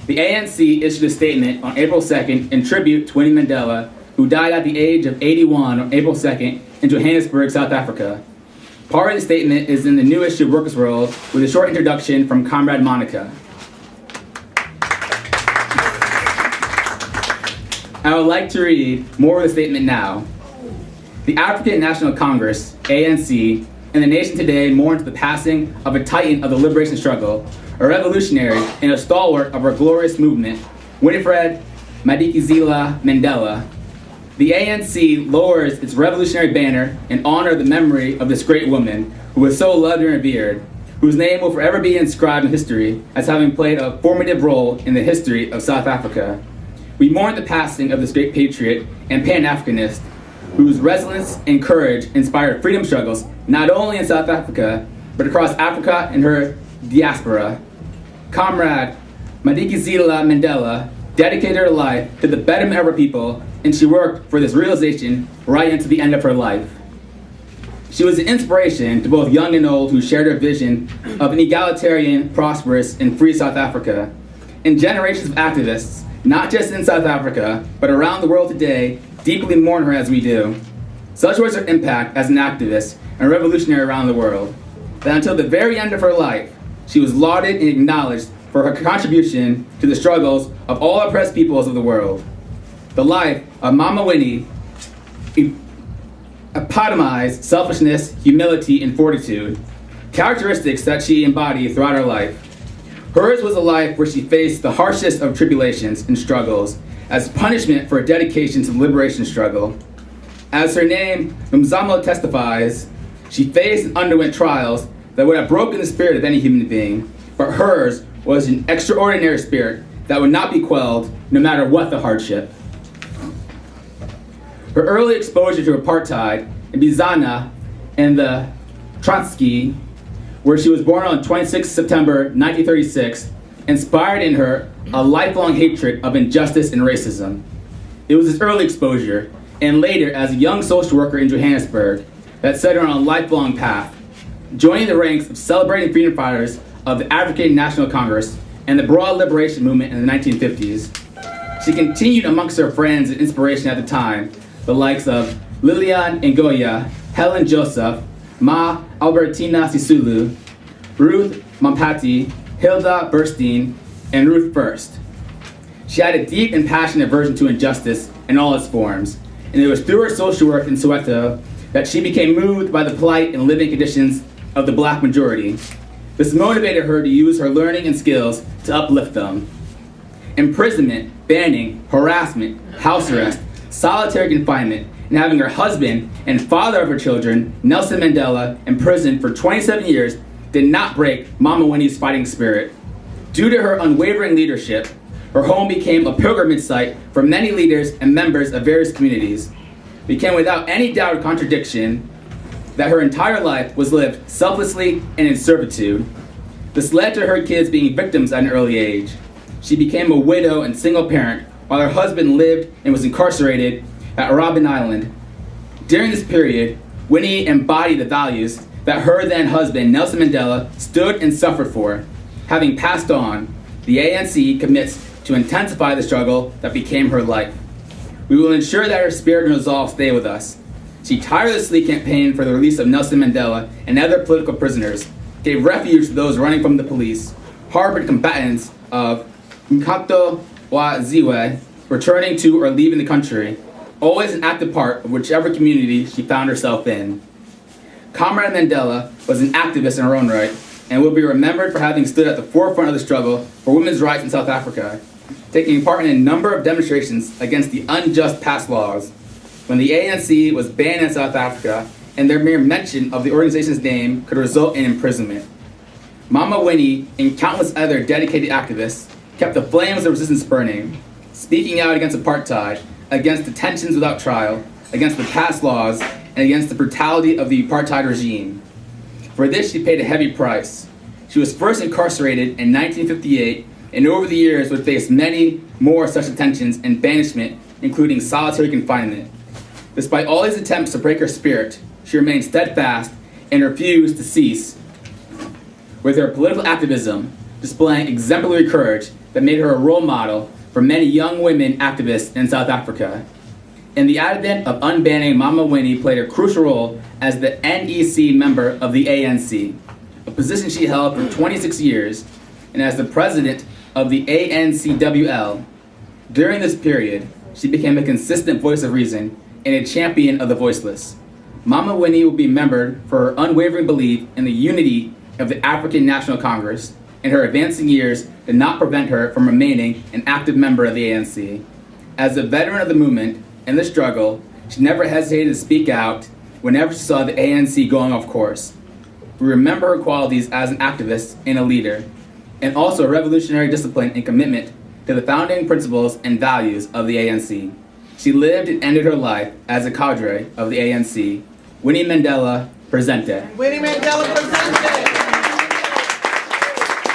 The ANC issued a statement on April 2nd in tribute to Winnie Mandela, who died at the age of 81 on April 2nd in Johannesburg, South Africa. Part of the statement is in the new issue of Workers' World with a short introduction from Comrade Monica. I would like to read more of the statement now. The African National Congress, ANC, and the nation today mourns the passing of a titan of the liberation struggle, a revolutionary and a stalwart of our glorious movement, Winifred Madikizela Mandela. The ANC lowers its revolutionary banner in honor of the memory of this great woman who was so loved and revered, whose name will forever be inscribed in history as having played a formative role in the history of South Africa. We mourn the passing of this great patriot and Pan-Africanist, whose resilience and courage inspired freedom struggles not only in South Africa, but across Africa and her diaspora. Comrade Madikizela Mandela dedicated her life to the betterment of her people, and she worked for this realization right into the end of her life. She was an inspiration to both young and old who shared her vision of an egalitarian, prosperous, and free South Africa. And generations of activists, not just in South Africa, but around the world today, deeply mourn her as we do. Such was her impact as an activist and revolutionary around the world, that until the very end of her life, she was lauded and acknowledged for her contribution to the struggles of all oppressed peoples of the world. The life of Mama Winnie epitomized selfishness, humility, and fortitude, characteristics that she embodied throughout her life. Hers was a life where she faced the harshest of tribulations and struggles as punishment for her dedication to the liberation struggle. As her name, Mzamo, testifies, she faced and underwent trials that would have broken the spirit of any human being, but hers was an extraordinary spirit that would not be quelled no matter what the hardship. Her early exposure to apartheid in Bizana and the Trotsky, where she was born on 26 September 1936, inspired in her a lifelong hatred of injustice and racism. It was this early exposure, and later as a young social worker in Johannesburg, that set her on a lifelong path, joining the ranks of celebrating freedom fighters of the African National Congress and the broad liberation movement in the 1950s. She continued amongst her friends and inspiration at the time, the likes of Lilian Ngoya, Helen Joseph, Ma Albertina Sisulu, Ruth Mampati, Hilda Burstein, and Ruth First. She had a deep and passionate aversion to injustice in all its forms, and it was through her social work in Soweto that she became moved by the plight and living conditions of the black majority. This motivated her to use her learning and skills to uplift them. Imprisonment, banning, harassment, house arrest, solitary confinement, and having her husband and father of her children, Nelson Mandela, imprisoned for 27 years did not break Mama Winnie's fighting spirit. Due to her unwavering leadership, her home became a pilgrimage site for many leaders and members of various communities. It became without any doubt or contradiction that her entire life was lived selflessly and in servitude. This led to her kids being victims at an early age. She became a widow and single parent while her husband lived and was incarcerated at Robben Island. During this period, Winnie embodied the values that her then husband, Nelson Mandela, stood and suffered for. Having passed on, the ANC commits to intensify the struggle that became her life. We will ensure that her spirit and resolve stay with us. She tirelessly campaigned for the release of Nelson Mandela and other political prisoners, gave refuge to those running from the police, harbored combatants of Mkato wa Ziwe, returning to or leaving the country, always an active part of whichever community she found herself in. Comrade Mandela was an activist in her own right, and will be remembered for having stood at the forefront of the struggle for women's rights in South Africa, taking part in a number of demonstrations against the unjust past laws. When the ANC was banned in South Africa, and their mere mention of the organization's name could result in imprisonment. Mama Winnie and countless other dedicated activists kept the flames of resistance burning, speaking out against apartheid, against detentions without trial, against the past laws, and against the brutality of the apartheid regime. For this, she paid a heavy price. She was first incarcerated in 1958, and over the years would face many more such detentions and banishment, including solitary confinement. Despite all these attempts to break her spirit, she remained steadfast and refused to cease with her political activism, displaying exemplary courage that made her a role model for many young women activists in South Africa. In the advent of unbanning, Mama Winnie played a crucial role as the NEC member of the ANC, a position she held for 26 years, and as the president of the ANCWL. During this period, she became a consistent voice of reason and a champion of the voiceless. Mama Winnie will be remembered for her unwavering belief in the unity of the African National Congress, and her advancing years did not prevent her from remaining an active member of the ANC. As a veteran of the movement and the struggle, she never hesitated to speak out whenever she saw the ANC going off course. We remember her qualities as an activist and a leader, and also a revolutionary discipline and commitment to the founding principles and values of the ANC. She lived and ended her life as a cadre of the ANC. Winnie Mandela, presente. Winnie Mandela, presente.